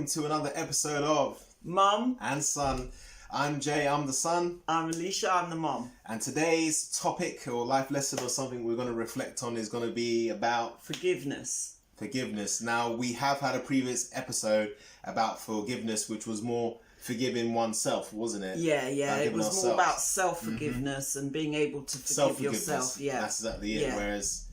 welcome to another episode of Mum and Son. I'm Jay, I'm the son. I'm Alicia, I'm the mom. And today's topic or life lesson or something we're going to reflect on is going to be about Forgiveness. Forgiveness. Now, we have had a previous episode about forgiveness, which was more forgiving oneself, wasn't it? Yeah. It was more about self-forgiveness and being able to forgive yourself. Yeah, that's exactly it. Yeah. Whereas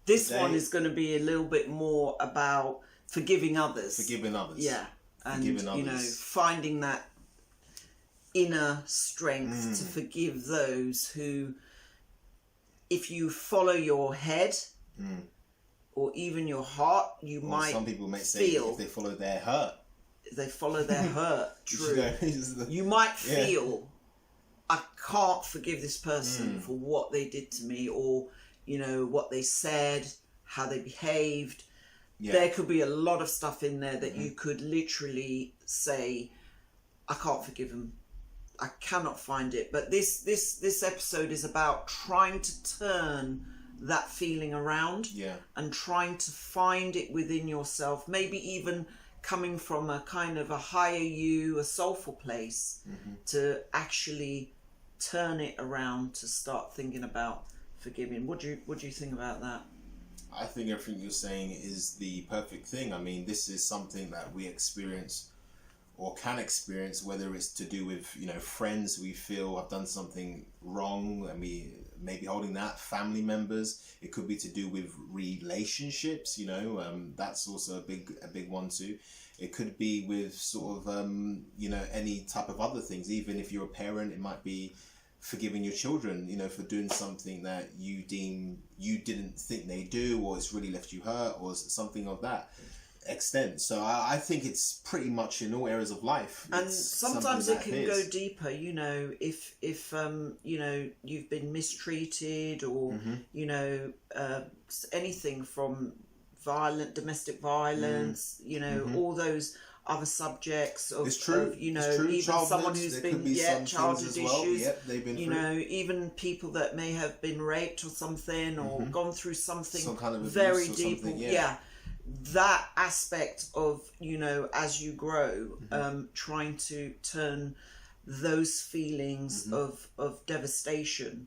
this today, one is going to be a little bit more about forgiving others. Forgiving others. Yeah, and forgiving others. finding that inner strength to forgive those who, if you follow your head or even your heart, you might. Some people may say if they follow their hurt. They follow their hurt. True. You might feel, I can't forgive this person for what they did to me, or what they said, how they behaved. Yeah. There could be a lot of stuff in there that you could literally say, I can't forgive them. I cannot find it. But this episode is about trying to turn that feeling around and trying to find it within yourself, maybe even coming from a kind of a higher you, a soulful place, to actually turn it around, to start thinking about forgiving. What do you think about that? I think everything you're saying is the perfect thing. I mean, this is something that we experience or can experience, whether it's to do with, friends we feel have done something wrong and we may be holding that, family members. It could be to do with relationships, that's also a big one too. It could be with sort of, any type of other things. Even if you're a parent, it might be forgiving your children, for doing something that you deem you didn't think they do, or it's really left you hurt, or something of that extent. So I think it's pretty much in all areas of life. And sometimes it can go deeper, if you've been mistreated, or anything from domestic violence, all those other subjects of, it's true. Even someone who's been childhood issues, they've been even people that may have been raped or something, or gone through something some kind of very deep. That aspect of, as you grow, trying to turn those feelings of devastation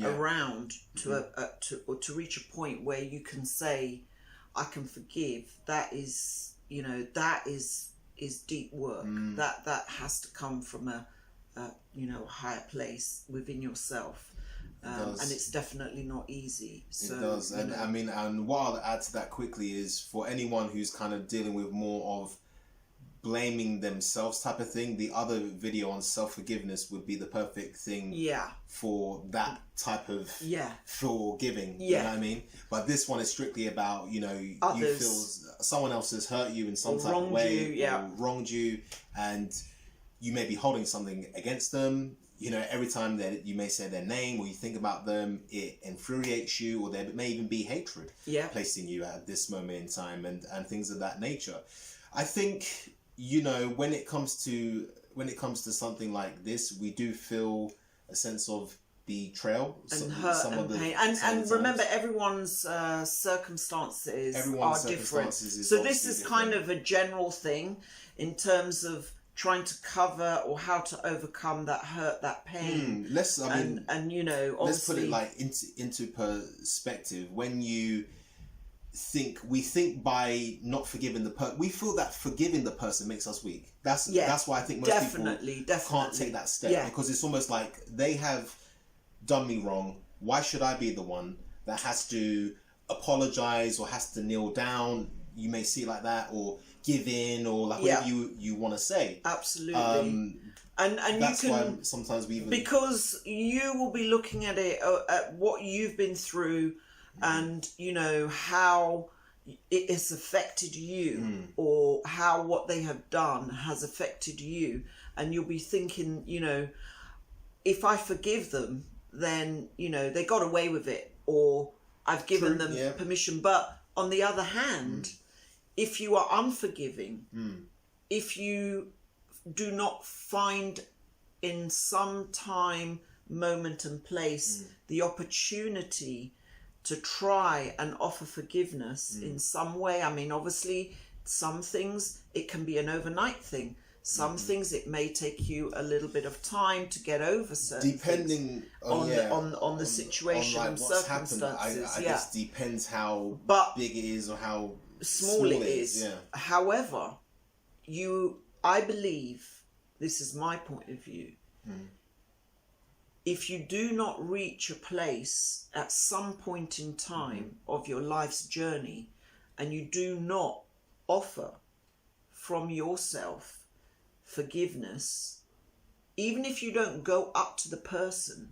around to reach a point where you can say, I can forgive. That is, is deep work. That has to come from a higher place within yourself. And it's definitely not easy. So, it does. And I mean, and what I'll add to that quickly is, for anyone who's kind of dealing with more of blaming themselves type of thing, the other video on self-forgiveness would be the perfect thing for that type of forgiving. You know what I mean? But this one is strictly about, you feel someone else has hurt you in some type of way, or wronged you, and you may be holding something against them. Every time that you may say their name or you think about them, it infuriates you, or there may even be hatred placed in you at this moment in time, and things of that nature. I think, when it comes to something like this, we do feel a sense of betrayal and hurt and pain. And remember, everyone's circumstances are different. So this is kind of a general thing in terms of trying to cover or how to overcome that hurt, that pain. Let's put obviously, it like into perspective. When we think by not forgiving the person, we feel that forgiving the person makes us weak. That's why I think most people can't take that step, because it's almost like they have done me wrong. Why should I be the one that has to apologize or has to kneel down? You may see it like that, or give in, or like whatever you want to say. Absolutely. And that's you can, why sometimes we even, because you will be looking at it, at what you've been through, and how it has affected you, or how what they have done has affected you, and you'll be thinking, if I forgive them, then they got away with it, or I've given them permission. But on the other hand, if you are unforgiving, if you do not find in some time, moment and place the opportunity to try and offer forgiveness in some way, I mean, obviously Some things it can be an overnight thing. Some things it may take you a little bit of time to get over certain depending things on the situation and circumstances. I guess depends how big it is or how small it is. Yeah. However, I believe, this is my point of view, if you do not reach a place at some point in time of your life's journey, and you do not offer from yourself forgiveness, even if you don't go up to the person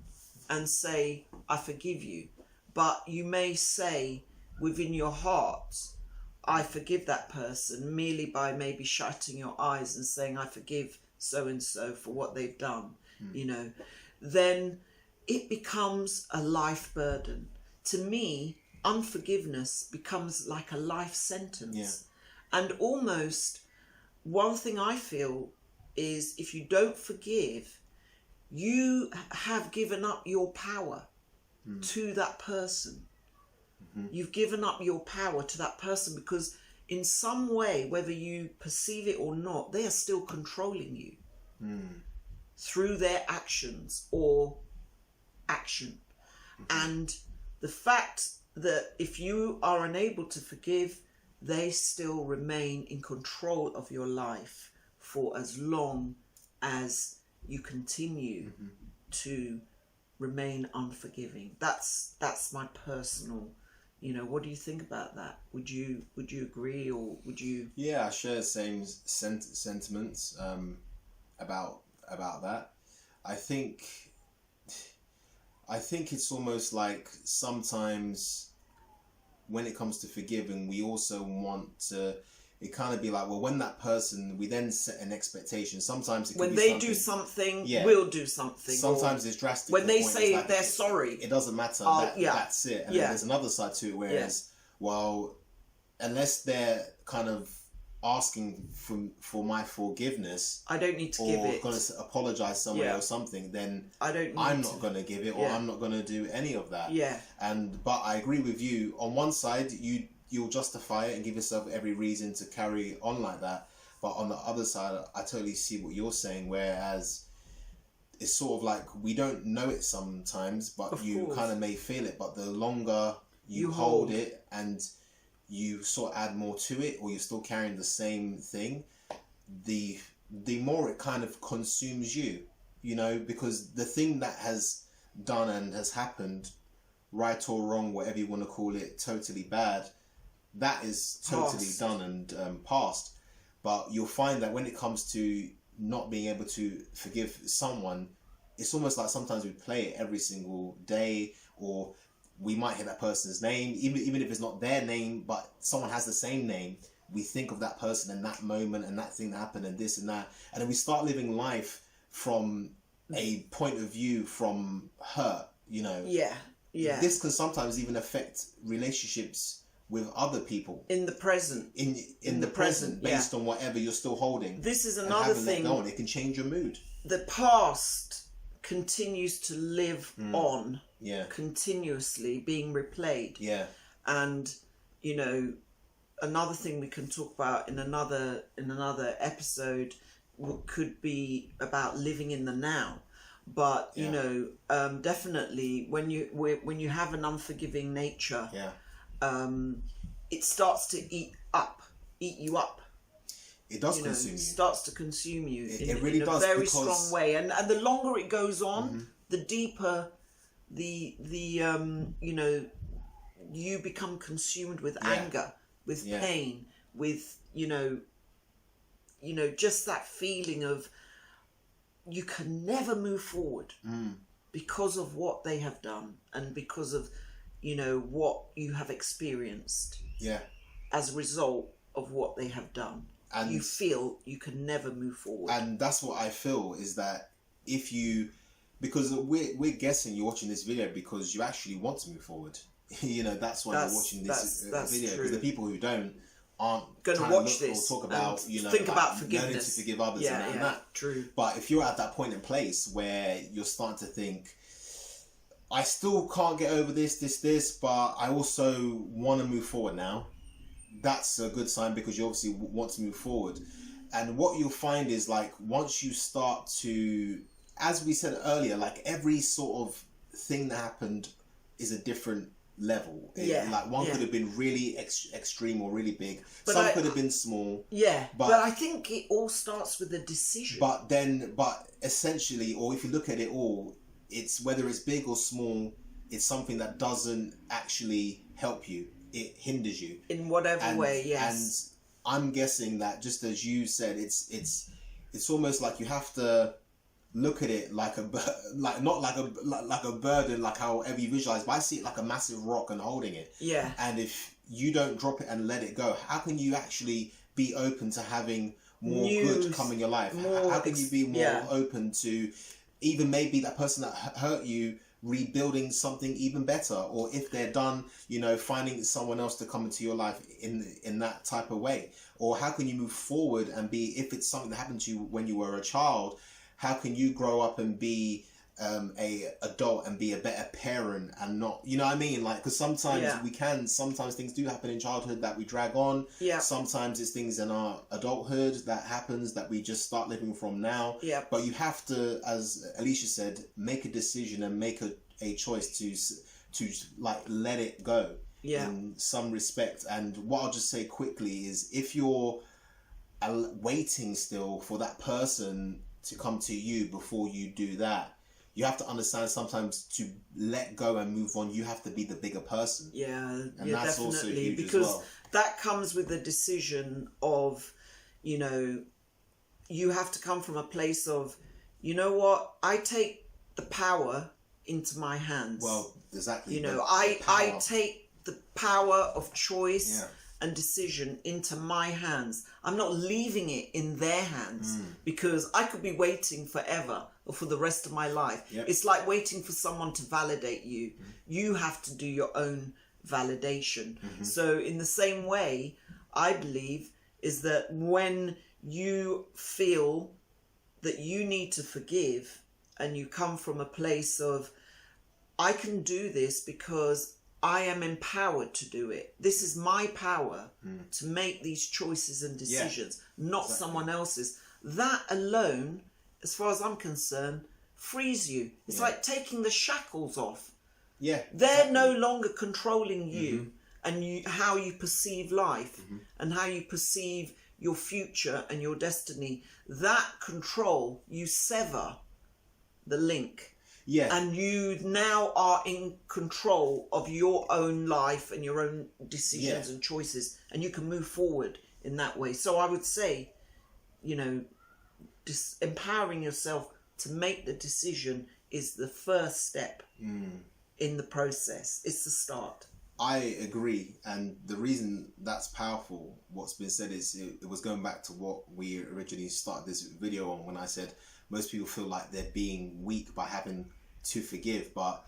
and say, I forgive you, but you may say within your heart, I forgive that person, merely by maybe shutting your eyes and saying, I forgive so and so for what they've done, you know, then it becomes a life burden. To me, unforgiveness becomes like a life sentence. And almost one thing I feel is, if you don't forgive, you have given up your power to that person. You've given up your power to that person, because in some way, whether you perceive it or not, they are still controlling you through their actions or action. And the fact that if you are unable to forgive, they still remain in control of your life for as long as you continue to remain unforgiving. That's my personal, you know, what do you think about that? Would you agree, or would you? Yeah, I share the same sentiments about that. I think it's almost like sometimes when it comes to forgiving, we also want to, it kind of be like, well, when that person, we then set an expectation. Sometimes it could when be they do something, we'll do something. Sometimes it's drastic. When they say like, they're sorry, it doesn't matter. That's it. And then there's another side to it, whereas, well, unless they're kind of asking for my forgiveness, I don't need to give it, or going to apologize somewhere or something, then I'm not going to give it, or I'm not going to do any of that. But I agree with you. On one side, you'll justify it and give yourself every reason to carry on like that, but on the other side, I totally see what you're saying, whereas it's sort of like we don't know it sometimes, but you kind of may feel it, but the longer you hold it and you sort of add more to it, or you're still carrying the same thing, the more it kind of consumes you, you know, because the thing that has done and has happened, right or wrong, whatever you want to call it, totally bad, that is totally done and past. But you'll find that when it comes to not being able to forgive someone, it's almost like sometimes we play it every single day, or we might hear that person's name, even if it's not their name, but someone has the same name. We think of that person and that moment and that thing that happened and this and that. And then we start living life from a point of view from hurt, you know. This can sometimes even affect relationships with other people. In the present. In the present, based on whatever you're still holding. This is another thing. It can change your mood. The past continues to live on. Continuously being replayed. And, you know, another thing we can talk about in another episode could be about living in the now. But you know, definitely when you have an unforgiving nature, it starts to eat you up. It does consume you. Starts to consume you it really in a does, very strong way, and the longer it goes on, the deeper the you know, you become consumed with anger, with pain, with you know just that feeling of you can never move forward because of what they have done and because of you know what you have experienced as a result of what they have done. And you feel you can never move forward. And that's what I feel, is that if you, because we're guessing you're watching this video because you actually want to move forward. You know, that's why you're watching this video. Because the people who aren't going to watch this or talk about, you know, think about forgiveness, learning to forgive others and that. True. But if you're at that point in place where you're starting to think, I still can't get over this, but I also want to move forward now. that's a good sign, because you obviously want to move forward. And what you'll find is, like, once you start to, as we said earlier, like, every sort of thing that happened is a different level. Like, one could have been really extreme or really big. But some could have been small. Yeah, but I think it all starts with a decision. But essentially, or if you look at it all, it's whether it's big or small, it's something that doesn't actually help you. It hinders you. In whatever way, yes. And I'm guessing that, just as you said, it's almost like you have to look at it like not like a burden, like however you visualize, but I see it like a massive rock and holding it. Yeah. And if you don't drop it and let it go, how can you actually be open to having more good come in your life? How can you be more open to even maybe that person that hurt you rebuilding something even better, or if they're done, finding someone else to come into your life in that type of way? Or how can you move forward and be, if it's something that happened to you when you were a child, how can you grow up and be a adult and be a better parent, and not, you know what I mean? Like, because sometimes things do happen in childhood that we drag on. Yeah. Sometimes it's things in our adulthood that happens that we just start living from now. Yeah. But you have to, as Alicia said, make a decision and make a choice to like let it go. Yeah. In some respect. And what I'll just say quickly is, if you're waiting still for that person to come to you before you do that, you have to understand sometimes to let go and move on, you have to be the bigger person. Yeah, and that's definitely. Also huge, because as well. That comes with the decision of, you have to come from a place of, you know what, I take the power into my hands. Well, exactly. I take the power of choice and decision into my hands. I'm not leaving it in their hands, because I could be waiting forever or for the rest of my life. Yep. It's like waiting for someone to validate you. You have to do your own validation. So in the same way, I believe, is that when you feel that you need to forgive, and you come from a place of, I can do this because I am empowered to do it. This is my power to make these choices and decisions, not someone else's. That alone, as far as I'm concerned, frees you. It's like taking the shackles off. Yeah. They're no longer controlling you and how you perceive life and how you perceive your future and your destiny. That control, you sever the link. Yeah. And you now are in control of your own life and your own decisions and choices, and you can move forward in that way. So I would say, empowering yourself to make the decision is the first step in the process. It's the start. I agree. And the reason that's powerful, what's been said, is it was going back to what we originally started this video on, when I said most people feel like they're being weak by having to forgive. But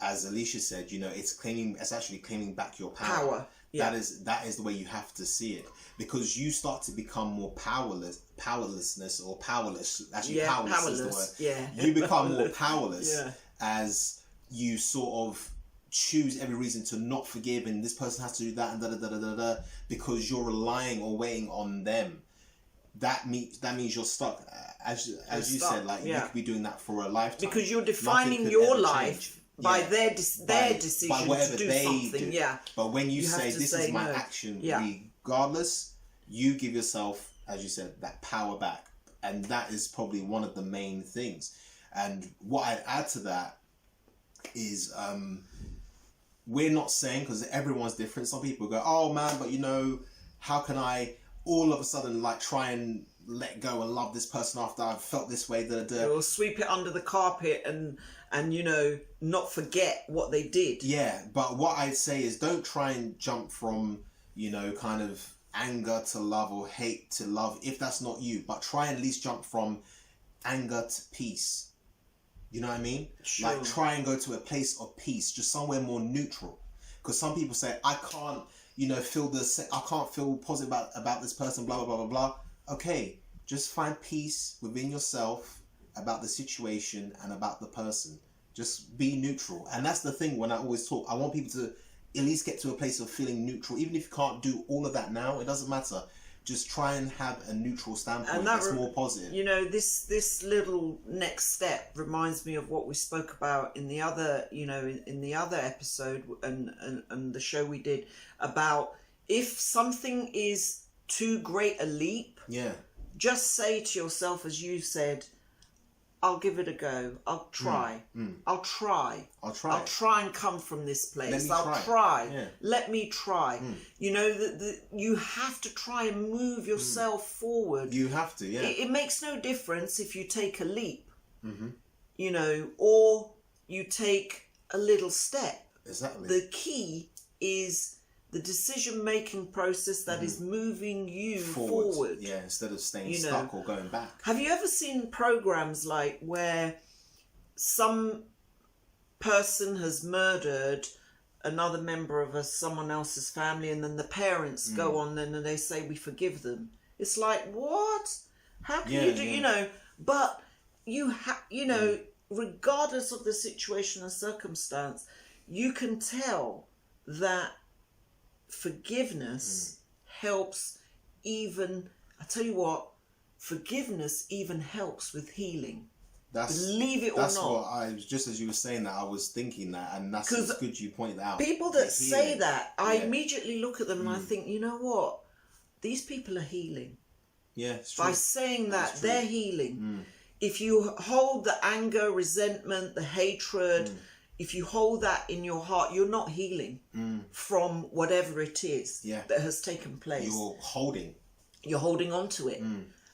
as Alicia said, it's actually claiming back your power. Yeah. That is the way you have to see it, because you start to become more powerlessness or powerless. Actually, powerless is the word. Yeah. You become more powerless as you sort of choose every reason to not forgive, and this person has to do that, and because you're relying or waiting on them. That means you're stuck. As you said, like you could be doing that for a lifetime, because you're defining your life by their decision by whatever to do they something. do. But when you say this is my action, regardless, you give yourself, as you said, that power back, and that is probably one of the main things. And what I'd add to that is, we're not saying, because everyone's different. Some people go, "Oh man, but how can I all of a sudden like try and let go and love this person after I've felt this way?" Or sweep it under the carpet and not forget what they did. Yeah, but what I'd say is, don't try and jump from kind of anger to love or hate to love, if that's not you. But try and at least jump from anger to peace. You know what I mean? Sure. Like, try and go to a place of peace, just somewhere more neutral. Because some people say, I can't I can't feel positive about this person, blah, blah, blah, blah, blah. Okay, just find peace within yourself about the situation and about the person. Just be neutral. And that's the thing when I always talk. I want people to at least get to a place of feeling neutral. Even if you can't do all of that now, it doesn't matter. Just try and have a neutral standpoint that's more positive. You know, this little next step reminds me of what we spoke about in the other, you know, in the other episode and the show we did about if something is too great a leap, just say to yourself, as you said, I'll give it a go. I'll try. I'll try. I'll try and come from this place. I'll try. Yeah. Let me try. You know, you have to try and move yourself forward. You have to, yeah. It makes no difference if you take a leap, you know, or you take a little step. Exactly. The key is the decision-making process that is moving you forward. Yeah, instead of staying stuck or going back. Have you ever seen programs like where some person has murdered another member of someone else's family and then the parents go on and they say, we forgive them? It's like, what? How can you do, you know, but you know, regardless of the situation and circumstance, you can tell that forgiveness helps even, I tell you what, forgiveness even helps with healing. Believe it or not. That's what I was, just as you were saying that, I was thinking that, and that's good you pointed out. People that say that, I immediately look at them and I think, you know what? These people are healing. Yeah, it's true. By saying that, they're healing. If you hold the anger, resentment, the hatred, if you hold that in your heart, you're not healing from whatever it is that has taken place. You're holding on to it.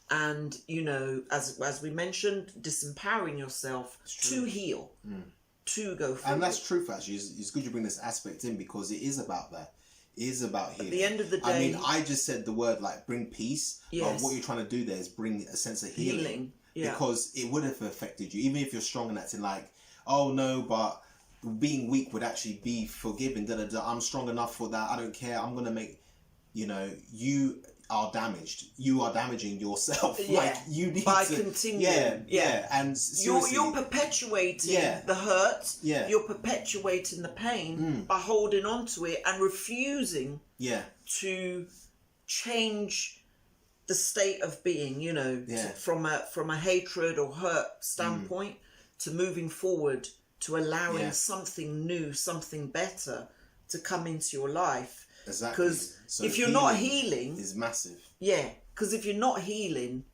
And, you know, as we mentioned, disempowering yourself to heal, to go forward. And that's truth, actually. It's good you bring this aspect in because it is about that. It is about healing. At the end of the day... I mean, I just said the word, like, bring peace. But what you're trying to do there is bring a sense of healing. Because it would have affected you. Even if you're strong and acting like, oh, no, but... being weak would actually be forgiving. I'm strong enough for that. I don't care. I'm gonna make, you know, you are damaged. You are damaging yourself. Like you need by continuing. And you're perpetuating the hurt. You're perpetuating the pain by holding on to it and refusing to change the state of being. You know, from a hatred or hurt standpoint to moving forward. To allowing something new, something better to come into your life. Exactly. Because if you're not healing... is massive. Yeah, because if you're not healing,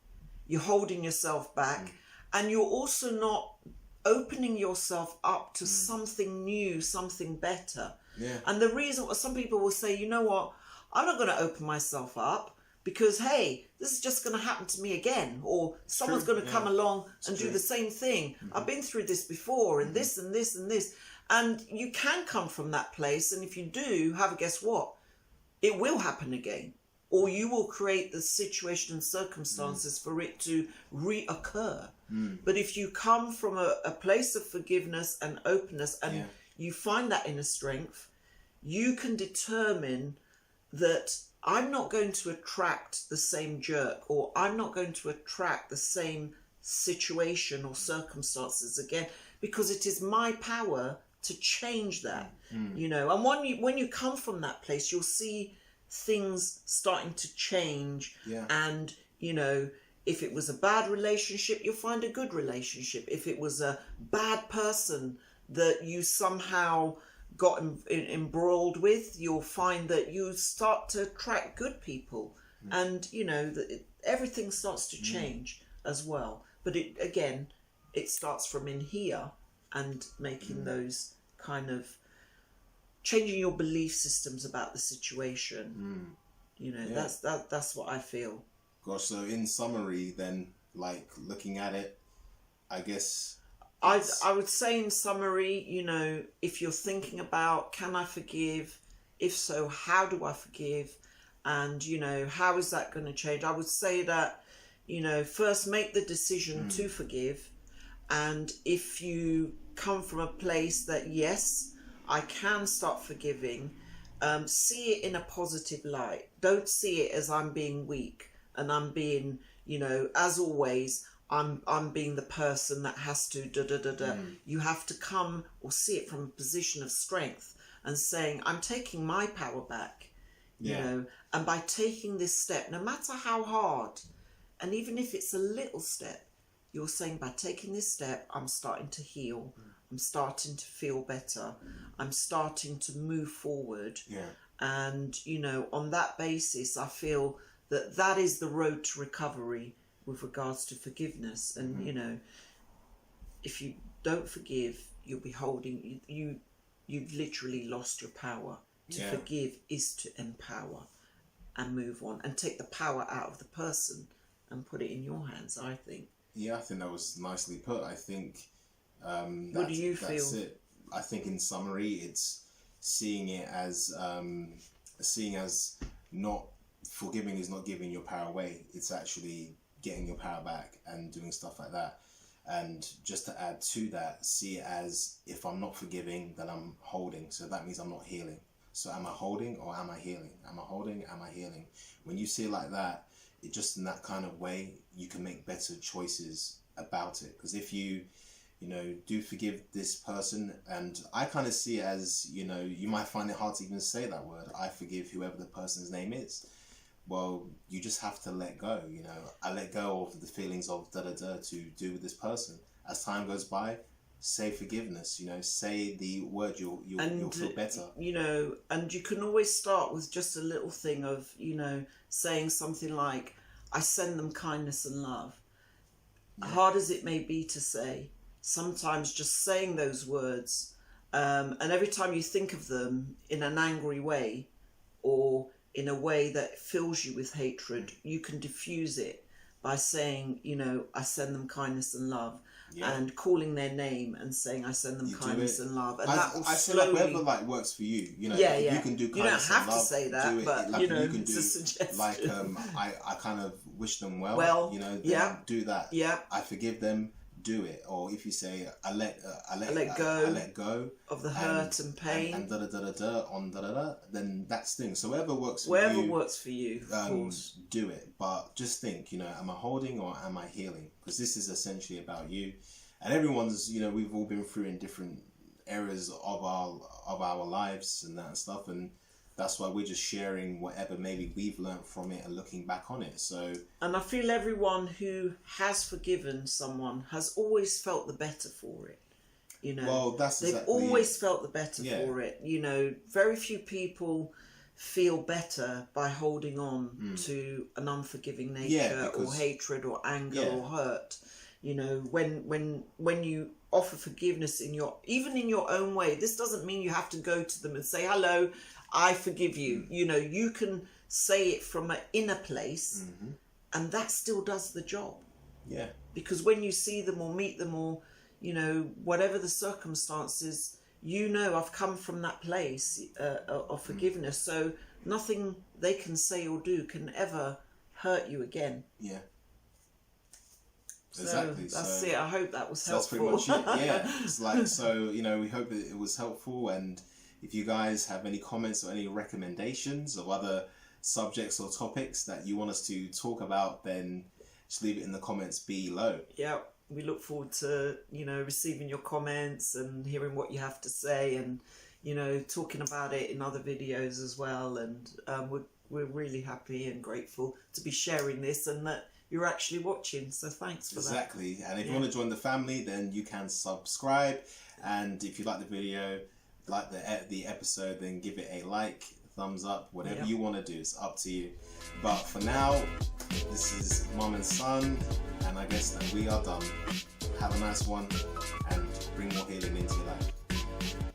you're holding yourself back and you're also not opening yourself up to something new, something better. Yeah. And the reason, some people will say, you know what, I'm not going to open myself up because, hey, this is just going to happen to me again. Or someone's going to come along and do the same thing. I've been through this before and this and this and this. And you can come from that place. And if you do, guess what? It will happen again. Or you will create the situation and circumstances for it to reoccur. But if you come from a place of forgiveness and openness and you find that inner strength, you can determine that I'm not going to attract the same jerk, or I'm not going to attract the same situation or circumstances again, because it is my power to change that, you know. And when you come from that place, you'll see things starting to change. And, you know, if it was a bad relationship, you'll find a good relationship. If it was a bad person that you somehow got embroiled with, you'll find that you start to attract good people. And, you know, everything starts to change as well. But it starts from in here and making those kind of changing your belief systems about the situation. You know, that's what I feel. Gosh, so in summary then, like looking at it, I guess I would say in summary, you know, if you're thinking about, can I forgive? If so, how do I forgive? And, you know, how is that going to change? I would say that, you know, first make the decision to forgive. And if you come from a place that, yes, I can start forgiving, see it in a positive light. Don't see it as I'm being weak and I'm being, you know, as always, I'm being the person that has to You have to come or see it from a position of strength and saying, I'm taking my power back, you Yeah. know, and by taking this step, no matter how hard, and even if it's a little step, you're saying, by taking this step, I'm starting to heal. I'm starting to feel better. I'm starting to move forward. Yeah. And, you know, on that basis, I feel that that is the road to recovery with regards to forgiveness. And, you know, if you don't forgive, you'll be holding, you've literally lost your power. To forgive is to empower and move on and take the power out of the person and put it in your hands, I think. Yeah, I think that was nicely put. I think what do you feel? That's it. I think in summary, it's seeing as not forgiving is not giving your power away. It's actually getting your power back and doing stuff like that. And just to add to that, see it as, if I'm not forgiving, then I'm holding. So that means I'm not healing. So am I holding or am I healing? Am I holding? Am I healing? When you see it like that, it just in that kind of way, you can make better choices about it. Because if you do forgive this person, and I kind of see it as, you might find it hard to even say that word, I forgive whoever the person's name is. Well, you just have to let go, I let go of the feelings of to do with this person. As time goes by, say forgiveness, say the word, you'll feel better. And you can always start with just a little thing of, saying something like, I send them kindness and love. Yeah. Hard as it may be to say, sometimes just saying those words, and every time you think of them in an angry way or in a way that fills you with hatred, you can diffuse it by saying, I send them kindness and love. Yeah. And calling their name and saying, I send them kindness and love. And that will slowly... I feel like whatever works for you. You can do kindness and love. You don't have to say that, but, you can it's do, a suggestion. I kind of wish them well. Do that. Yeah. I forgive them, do it. Or if you say, I let go of the hurt and pain. And then that's thing. So whatever works for you, of course. Do it. But just think, am I holding or am I healing? Because this is essentially about you. And everyone's, we've all been through in different areas of our lives and that stuff. And that's why we're just sharing whatever maybe we've learned from it and looking back on it. So, and I feel everyone who has forgiven someone has always felt the better for it. Well, they've always felt the better for it. Very few people feel better by holding on to an unforgiving nature or hatred or anger or hurt. When you offer forgiveness even in your own way, this doesn't mean you have to go to them and say, hello, I forgive you. You can say it from an inner place, and that still does the job. Yeah. Because when you see them or meet them or, whatever the circumstances, I've come from that place of forgiveness. So nothing they can say or do can ever hurt you again. Yeah. So exactly. That's it. I hope that was helpful. That's pretty much it. Yeah. It's like, so, we hope that it was helpful. And if you guys have any comments or any recommendations of other subjects or topics that you want us to talk about, then just leave it in the comments below. Yeah. We look forward to, receiving your comments and hearing what you have to say and, talking about it in other videos as well. And we're really happy and grateful to be sharing this and that you're actually watching. So thanks for that. Exactly. And if you want to join the family, then you can subscribe. And if you like the video, like the episode, then give it a like, thumbs up, whatever you want to do. It's up to you. But for now, this is MumNSon, and I guess that we are done. Have a nice one and bring more healing into your life.